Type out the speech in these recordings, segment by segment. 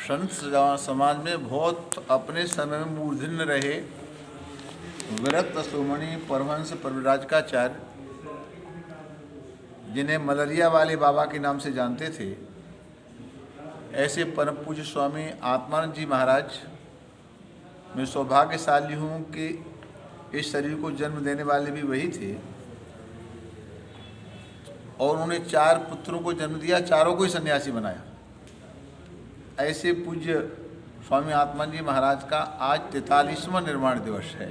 संत समाज में बहुत अपने समय में मूर्धन्य रहे विरक्त शिरोमणि परमहंस परिव्राजकाचार्य, जिन्हें मलरिया वाले बाबा के नाम से जानते थे, ऐसे परम पूज्य स्वामी आत्मानंद जी महाराज, मैं सौभाग्यशाली हूँ कि इस शरीर को जन्म देने वाले भी वही थे और उन्होंने 4 पुत्रों को जन्म दिया, चारों को ही सन्यासी बनाया। ऐसे पूज्य स्वामी आत्मानंद जी महाराज का आज 43वां निर्वाण दिवस है।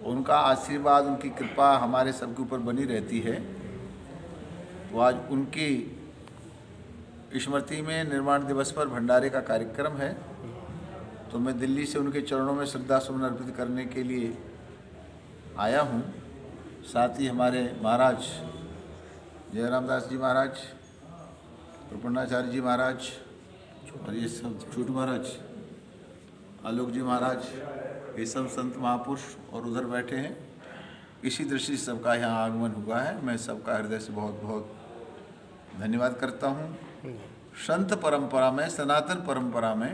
उनका आशीर्वाद, उनकी कृपा हमारे सबके ऊपर बनी रहती है। तो आज उनकी स्मृति में निर्वाण दिवस पर भंडारे का कार्यक्रम है, तो मैं दिल्ली से उनके चरणों में श्रद्धा सुमन अर्पित करने के लिए आया हूँ। साथ ही हमारे महाराज जयराम दास जी महाराज, प्रपन्नाचार्य जी महाराज और ये सब छोटू महाराज, आलोक जी महाराज, ये सब संत महापुरुष और उधर बैठे हैं। इसी दृष्टि से सबका यहाँ आगमन हुआ है। मैं सबका हृदय से बहुत बहुत धन्यवाद करता हूँ। संत परंपरा में, सनातन परंपरा में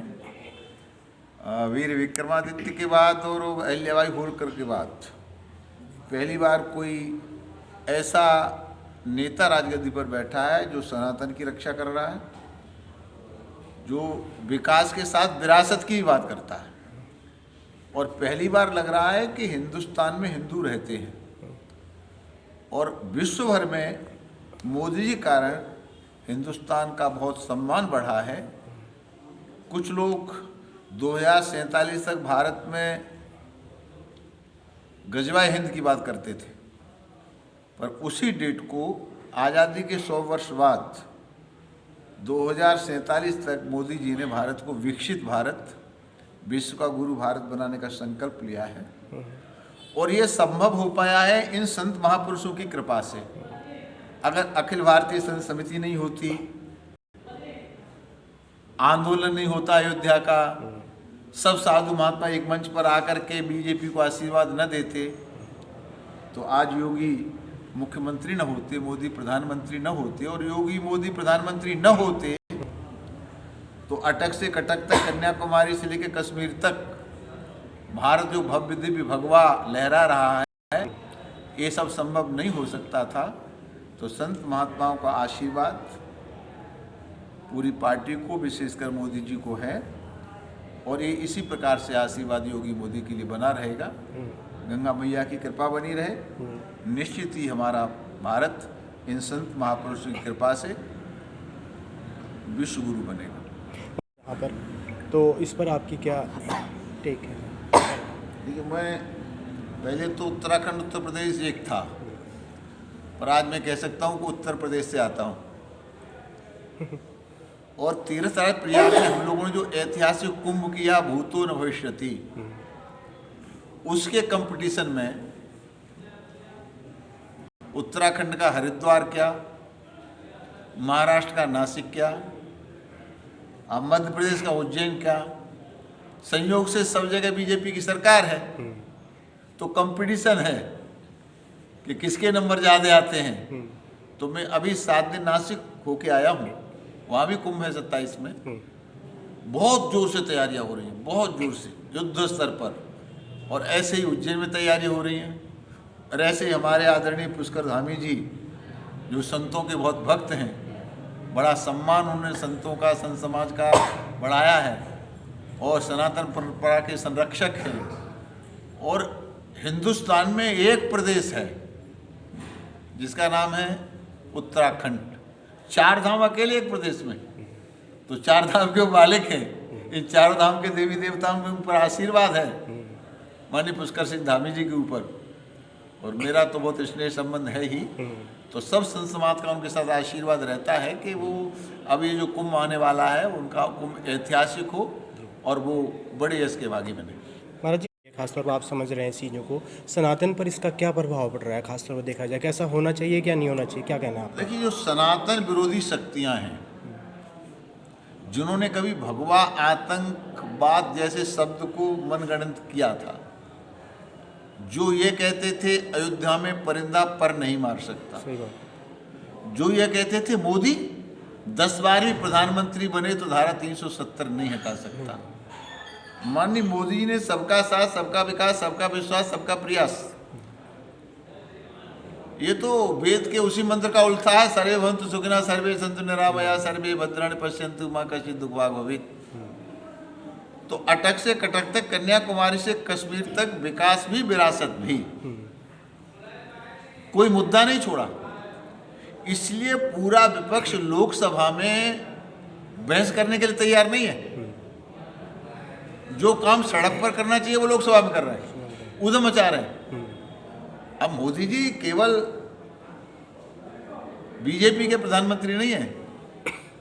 वीर विक्रमादित्य के बाद और अहिल्याबाई होलकर के बाद पहली बार कोई ऐसा नेता राजगद्दी पर बैठा है जो सनातन की रक्षा कर रहा है, जो विकास के साथ विरासत की बात करता है। और पहली बार लग रहा है कि हिंदुस्तान में हिंदू रहते हैं और विश्व भर में मोदी जी कारण हिंदुस्तान का बहुत सम्मान बढ़ा है। कुछ लोग 2047 तक भारत में गजवाए हिंद की बात करते थे, पर उसी डेट को आज़ादी के 100 वर्ष बाद 2047 तक मोदी जी ने भारत को विकसित भारत, विश्व का गुरु भारत बनाने का संकल्प लिया है। और ये संभव हो पाया है इन संत महापुरुषों की कृपा से। अगर अखिल भारतीय संत समिति नहीं होती, आंदोलन नहीं होता अयोध्या का, सब साधु महात्मा एक मंच पर आकर के बीजेपी को आशीर्वाद न देते, तो आज योगी मुख्यमंत्री न होते, मोदी प्रधानमंत्री न होते, और योगी मोदी प्रधानमंत्री न होते तो अटक से कटक तक, कन्याकुमारी से लेकर कश्मीर तक भारत जो भव्य दिव्य भगवा लहरा रहा है, ये सब संभव नहीं हो सकता था। तो संत महात्माओं का आशीर्वाद पूरी पार्टी को, विशेषकर मोदी जी को है और ये इसी प्रकार से आशीर्वाद योगी मोदी के लिए बना रहेगा। गंगा मैया की कृपा बनी रहे। निश्चित ही हमारा भारत इन संत महापुरुषों की कृपा से विश्व गुरु बनेगा। यहाँ पर तो इस पर आपकी क्या टेक है? देखिए, मैं पहले तो उत्तराखंड उत्तर प्रदेश एक था, पर आज मैं कह सकता हूँ कि उत्तर प्रदेश से आता हूँ। और तीर्थराज प्रयाग में हम लोगों ने जो ऐतिहासिक कुंभ किया, भूतो न भविष्यति, उसके कंपटीशन में उत्तराखंड का हरिद्वार क्या, महाराष्ट्र का नासिक क्या, अब मध्य प्रदेश का उज्जैन क्या, संयोग से सब जगह बीजेपी की सरकार है। तो कंपटीशन है कि किसके नंबर ज़्यादा आते हैं। तो मैं अभी 7 दिन नासिक होके आया हूँ, वहाँ भी कुंभ है 27 में। बहुत जोर से तैयारियाँ हो रही हैं, बहुत जोर से, युद्ध स्तर पर। और ऐसे ही उज्जैन में तैयारी हो रही हैं। और ऐसे ही हमारे आदरणीय पुष्कर धामी जी, जो संतों के बहुत भक्त हैं, बड़ा सम्मान उन्होंने संतों का, संत समाज का बढ़ाया है और सनातन परंपरा के संरक्षक हैं। और हिंदुस्तान में एक प्रदेश है जिसका नाम है उत्तराखंड। 4 धाम अकेले एक प्रदेश में, तो 4 धाम के मालिक हैं। इन 4 धाम के देवी देवताओं के ऊपर आशीर्वाद है माननीय पुष्कर सिंह धामी जी के ऊपर, और मेरा तो बहुत स्नेह संबंध है ही। तो सब संत समाज का उनके साथ आशीर्वाद रहता है कि वो अब ये जो कुंभ आने वाला है, उनका कुंभ ऐतिहासिक हो और वो बड़े यश के भागी बने। महाराज जी, खासतौर पर आप समझ रहे हैं चीज़ों को, सनातन पर इसका क्या प्रभाव पड़ रहा है? खासतौर पर देखा जाए, कैसा होना चाहिए, क्या नहीं होना चाहिए, क्या कहना है आप? देखिए, जो सनातन विरोधी शक्तियां हैं, जिन्होंने कभी भगवा आतंकवाद जैसे शब्द को मनगढ़ंत किया था, जो ये कहते थे अयोध्या में परिंदा पर नहीं मार सकता, सही बात। जो ये कहते थे मोदी 10 बार भी प्रधानमंत्री बने तो धारा 370 नहीं हटा सकता। माननीय मोदी जी ने सबका साथ, सबका विकास, सबका विश्वास, सबका प्रयास, ये तो वेद के उसी मंत्र का उल्था है। सर्वे भवन्तु सुखिनः सर्वे सन्तु निरामया सर्वे भद्राणि पश्यन्तु मा कश्चित् दुःखभाग् भवेत्। तो अटक से कटक तक, कन्याकुमारी से कश्मीर तक विकास भी विरासत भी, कोई मुद्दा नहीं छोड़ा। इसलिए पूरा विपक्ष लोकसभा में बहस करने के लिए तैयार नहीं है। जो काम सड़क पर करना चाहिए वो लोकसभा में कर रहे हैं, उधम मचा रहे हैं। अब मोदी जी केवल बीजेपी के प्रधानमंत्री नहीं है,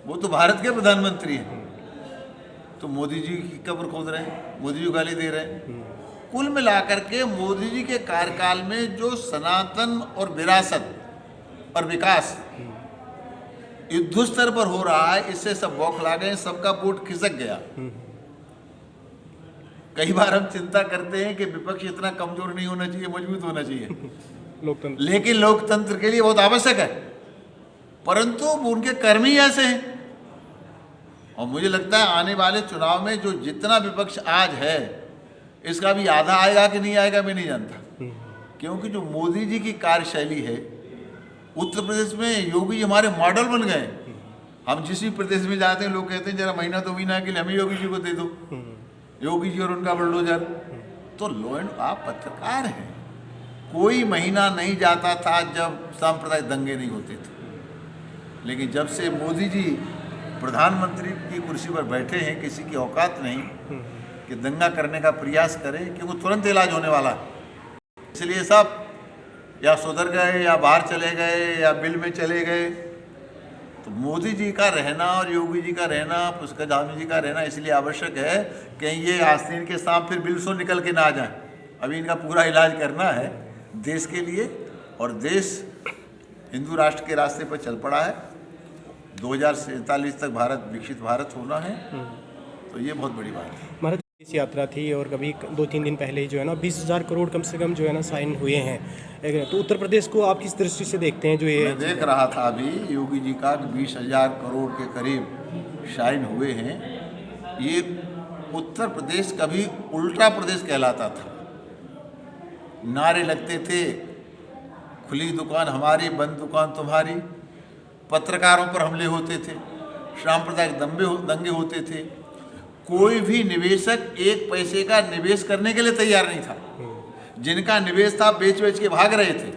वो तो भारत के प्रधानमंत्री हैं। तो मोदी जी की कब्र खोद रहे हैं, मोदी जी गाली दे रहे हैं। कुल मिलाकर के मोदी जी के कार्यकाल में जो सनातन और विरासत और विकास युद्ध स्तर पर हो रहा है, इससे सब बौखला गए, सबका वोट खिसक गया। कई बार हम चिंता करते हैं कि विपक्ष इतना कमजोर नहीं होना चाहिए, मजबूत होना चाहिए, लोकतंत्र, लेकिन लोकतंत्र के लिए बहुत आवश्यक है। परंतु उनके कर्म ही ऐसे हैं। और मुझे लगता है आने वाले चुनाव में जो जितना विपक्ष आज है, इसका भी आधा आएगा कि नहीं आएगा मैं नहीं जानता। क्योंकि जो मोदी जी की कार्यशैली है, उत्तर प्रदेश में योगी जी हमारे मॉडल बन गए। हम जिस भी प्रदेश में जाते हैं लोग कहते हैं जरा महीना 2 महीना के लिए हमें योगी जी को दे दो, योगी जी और उनका बुलडोजर। तो लो एंड आप पत्रकार हैं, कोई महीना नहीं जाता था जब सांप्रदायिक दंगे नहीं होते थे। लेकिन जब से मोदी जी प्रधानमंत्री की कुर्सी पर बैठे हैं, किसी की औकात नहीं कि दंगा करने का प्रयास करें, क्योंकि तुरंत इलाज होने वाला है। इसलिए सब या सुधर गए या बाहर चले गए या बिल में चले गए। तो मोदी जी का रहना और योगी जी का रहना, पुष्कर धामी जी का रहना इसलिए आवश्यक है कहीं ये आस्तीन के सांप फिर बिल से निकल के ना आ जाए। अभी इनका पूरा इलाज करना है देश के लिए, और देश हिंदू राष्ट्र के रास्ते पर चल पड़ा है। 2047 तक भारत विकसित भारत होना है, तो ये बहुत बड़ी बात है। हमारा इस यात्रा थी और कभी 2-3 दिन पहले ही जो है ना 20,000 करोड़ कम से कम जो है ना साइन हुए हैं। तो उत्तर प्रदेश को आप किस दृष्टि से देखते हैं? जो ये मैं देख रहा था अभी योगी जी का 20,000 करोड़ के करीब साइन हुए हैं। ये उत्तर प्रदेश कभी उल्टा प्रदेश कहलाता था। नारे लगते थे, खुली दुकान हमारी, बंद दुकान तुम्हारी। पत्रकारों पर हमले होते थे, सांप्रदायिक दंगे होते थे। कोई भी निवेशक 1 पैसे का निवेश करने के लिए तैयार नहीं था। जिनका निवेश था बेच के भाग रहे थे।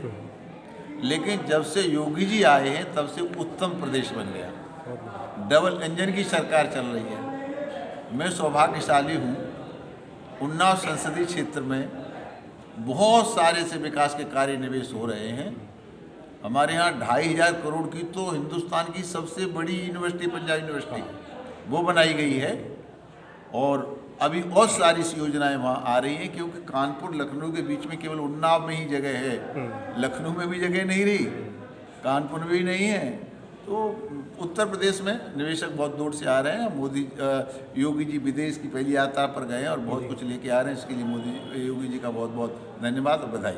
लेकिन जब से योगी जी आए हैं तब से उत्तम प्रदेश बन गया। डबल इंजन की सरकार चल रही है। मैं सौभाग्यशाली हूँ, उन्नाव संसदीय क्षेत्र में बहुत सारे से विकास के कार्य निवेश हो रहे हैं। हमारे यहाँ 2,500 करोड़ की तो हिंदुस्तान की सबसे बड़ी यूनिवर्सिटी पंजाब यूनिवर्सिटी वो बनाई गई है। और अभी बहुत सारी सी योजनाएं वहाँ आ रही हैं, क्योंकि कानपुर लखनऊ के बीच में केवल उन्नाव में ही जगह है। लखनऊ में भी जगह नहीं रही, कानपुर में भी नहीं है। तो उत्तर प्रदेश में निवेशक बहुत दूर से आ रहे हैं। योगी जी विदेश की पहली यात्रा पर गए हैं और बहुत कुछ लेके आ रहे हैं। इसके लिए योगी जी का बहुत बहुत धन्यवाद और बधाई।